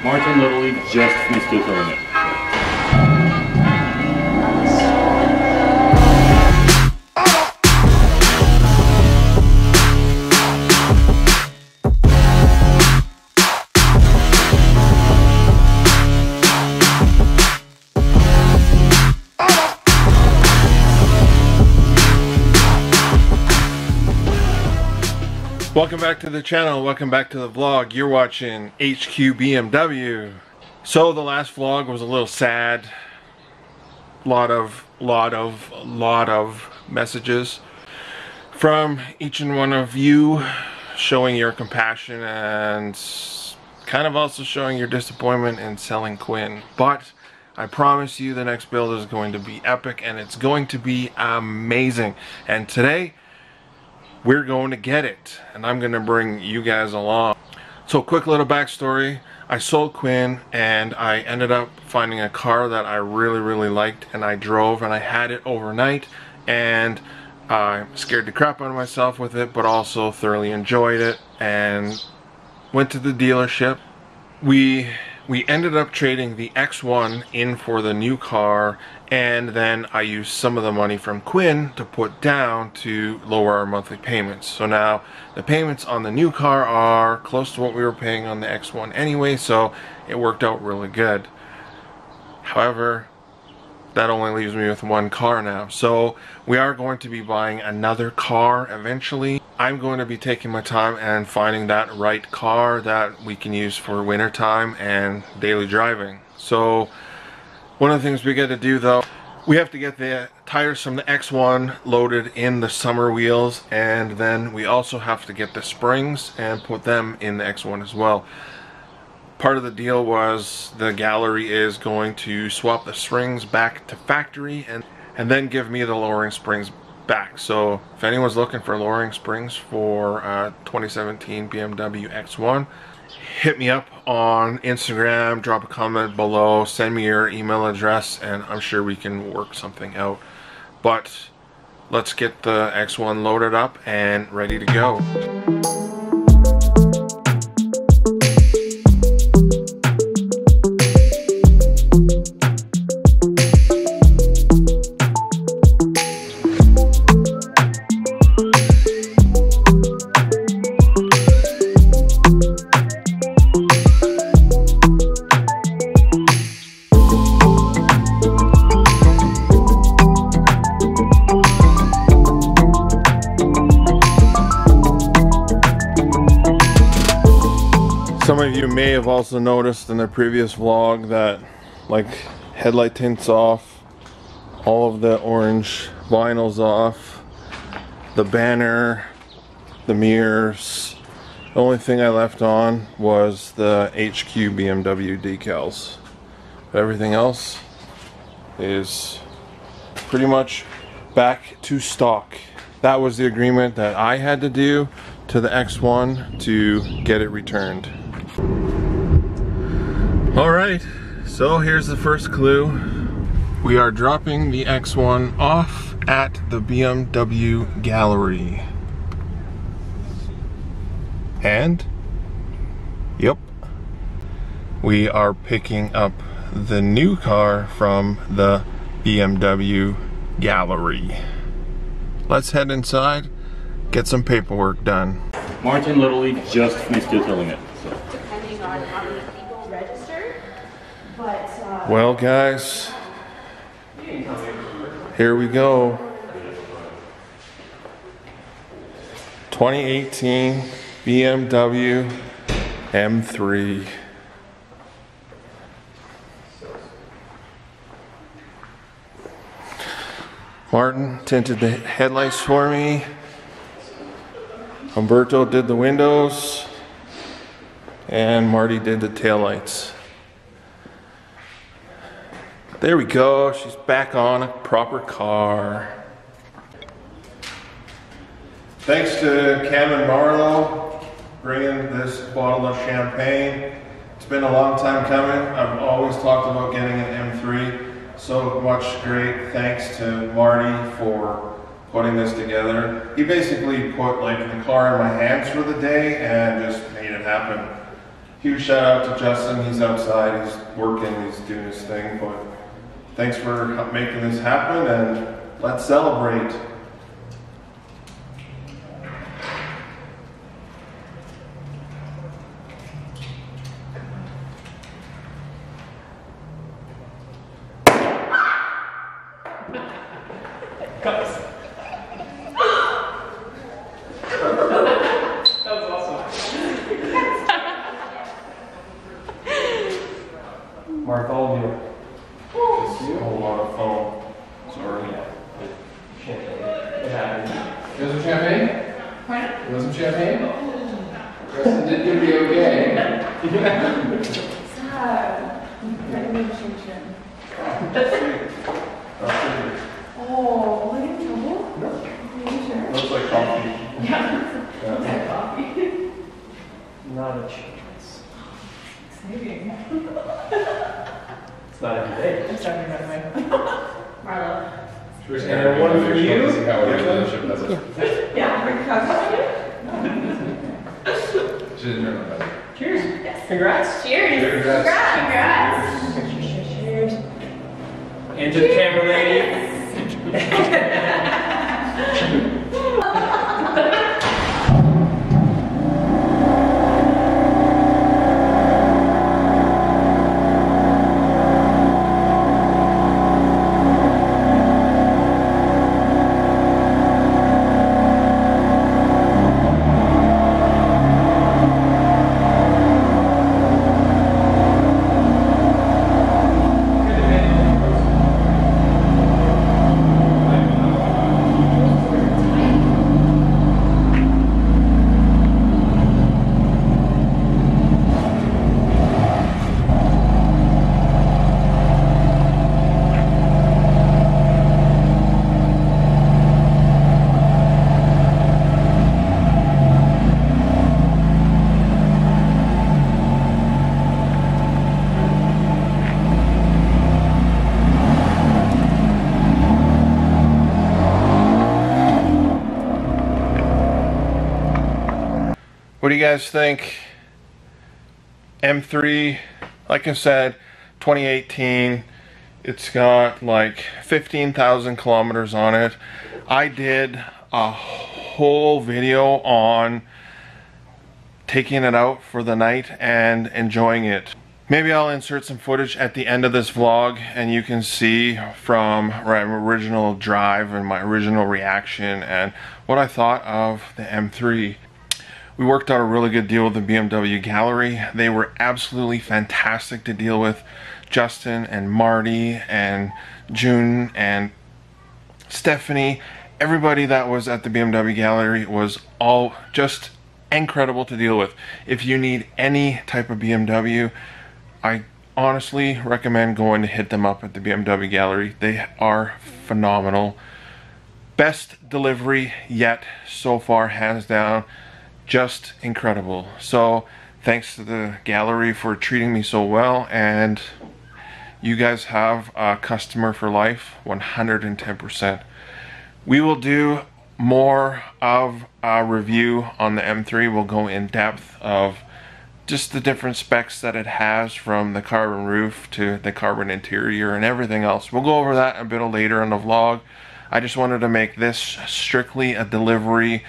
Martin literally just finished filling it. Welcome back to the channel, welcome back to the vlog. You're watching HQ BMW. So the last vlog was a little sad. Lot of messages from each and one of you showing your compassion and kind of also showing your disappointment in selling Quinn. But I promise you the next build is going to be epic and it's going to be amazing. And today we're going to get it, and I'm gonna bring you guys along. So quick little backstory. I sold Quinn and I ended up finding a car that I really liked, and I drove and I had it overnight, and I scared the crap out of myself with it, but also thoroughly enjoyed it and went to the dealership. We ended up trading the X1 in for the new car, and then I used some of the money from Quinn to put down to lower our monthly payments. So now the payments on the new car are close to what we were paying on the X1 anyway, so it worked out really good. However, that only leaves me with one car now. So we are going to be buying another car eventually. I'm going to be taking my time and finding that right car that we can use for winter time and daily driving. So one of the things we got to do though, we have to get the tires from the X1 loaded in the summer wheels, and then we also have to get the springs and put them in the X1 as well. Part of the deal was the gallery is going to swap the springs back to factory and then give me the lowering springs back. So if anyone's looking for lowering springs for 2017 BMW X1, hit me up on Instagram, drop a comment below, send me your email address, and I'm sure we can work something out. But let's get the X1 loaded up and ready to go. Some of you may have also noticed in the previous vlog that, like, headlight tints off, all of the orange vinyls off, the banner, the mirrors. The only thing I left on was the HQ BMW decals. But everything else is pretty much back to stock. That was the agreement that I had to do to the X1 to get it returned. Alright, so here's the first clue. We are dropping the X1 off at the BMW gallery. And, yep, we are picking up the new car from the BMW gallery. Let's head inside, get some paperwork done. Martin literally just finished filling it. Depending on how many people register, but Well guys, here we go. 2018 BMW M3. Martin tinted the headlights for me. Humberto did the windows. And Marty did the taillights. There we go, she's back on a proper car. Thanks to Cam and Marlo bringing this bottle of champagne. It's been a long time coming. I've always talked about getting an M3. So much great thanks to Marty for putting this together. He basically put like the car in my hands for the day and just made it happen. Huge shout out to Justin. He's outside, he's working, he's doing his thing, but thanks for making this happen, and let's celebrate. Bartholomew. It's a whole lot of foam. Sorry. What happened? You want some champagne? Pardon? You want some champagne? Preston did give me okay. Sad. Oh, are you in trouble? No. Are you sure? Looks like coffee. Yeah. It's coffee. Not a chance. Exciting. It's not every day. I'm starting right away. Marlo. And one for you. See how our relationship does it. Yeah, bring coffee. She didn't know about it. Cheers. Yes. Congrats. Cheers. Congrats. Congrats. Cheers. And to the camera lady. What do you guys think? M3, like I said, 2018. It's got like 15,000 kilometers on it. I did a whole video on taking it out for the night and enjoying it. Maybe I'll insert some footage at the end of this vlog and you can see from my original drive and my original reaction and what I thought of the M3. We worked out a really good deal with the BMW Gallery. They were absolutely fantastic to deal with. Justin and Marty and June and Stephanie, everybody that was at the BMW Gallery was all just incredible to deal with. If you need any type of BMW, I honestly recommend going to hit them up at the BMW Gallery. They are phenomenal. Best delivery yet so far, hands down. Just incredible. So thanks to the gallery for treating me so well, and you guys have a customer for life, 110%. We will do more of a review on the M3. We'll go in depth of just the different specs that it has, from the carbon roof to the carbon interior and everything else. We'll go over that a bit later in the vlog. I just wanted to make this strictly a delivery,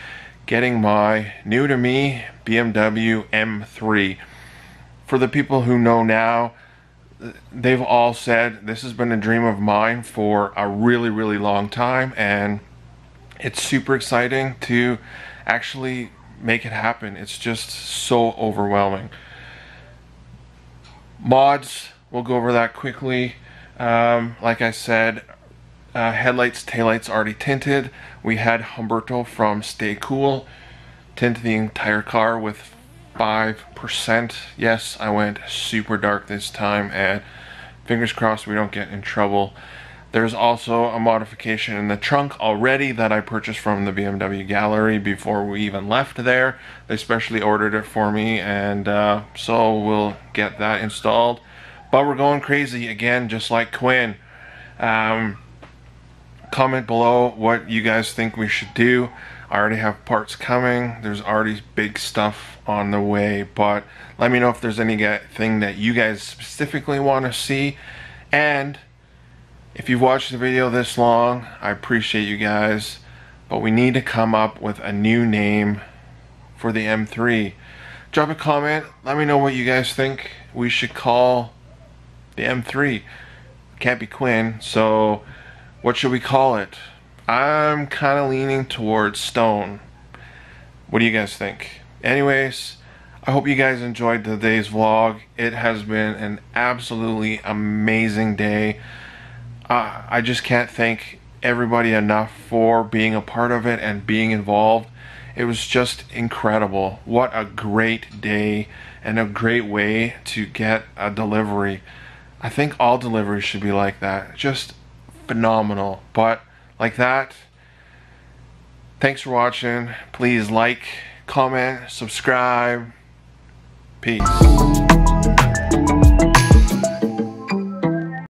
getting my new to me BMW M3. For the people who know now, they've all said this has been a dream of mine for a really, really long time, and it's super exciting to actually make it happen. It's just so overwhelming. Mods, we'll go over that quickly. Like I said, headlights, taillights already tinted. We had Humberto from Stay Cool tint the entire car with 5%. Yes, I went super dark this time, and fingers crossed we don't get in trouble. There's also a modification in the trunk already that I purchased from the BMW Gallery before we even left there. They specially ordered it for me, and so we'll get that installed. But we're going crazy again, just like Quinn. Comment below what you guys think we should do. I already have parts coming. There's already big stuff on the way, but let me know if there's anything that you guys specifically want to see. And if you've watched the video this long, I appreciate you guys, but we need to come up with a new name for the M3. Drop a comment, let me know what you guys think we should call the M3. Can't be Quinn, so what should we call it? I'm kind of leaning towards Stone. What do you guys think? Anyways, I hope you guys enjoyed today's vlog. It has been an absolutely amazing day. I just can't thank everybody enough for being a part of it and being involved. It was just incredible. What a great day and a great way to get a delivery. I think all deliveries should be like that. Just phenomenal. But like that, thanks for watching. Please like, comment, subscribe. Peace.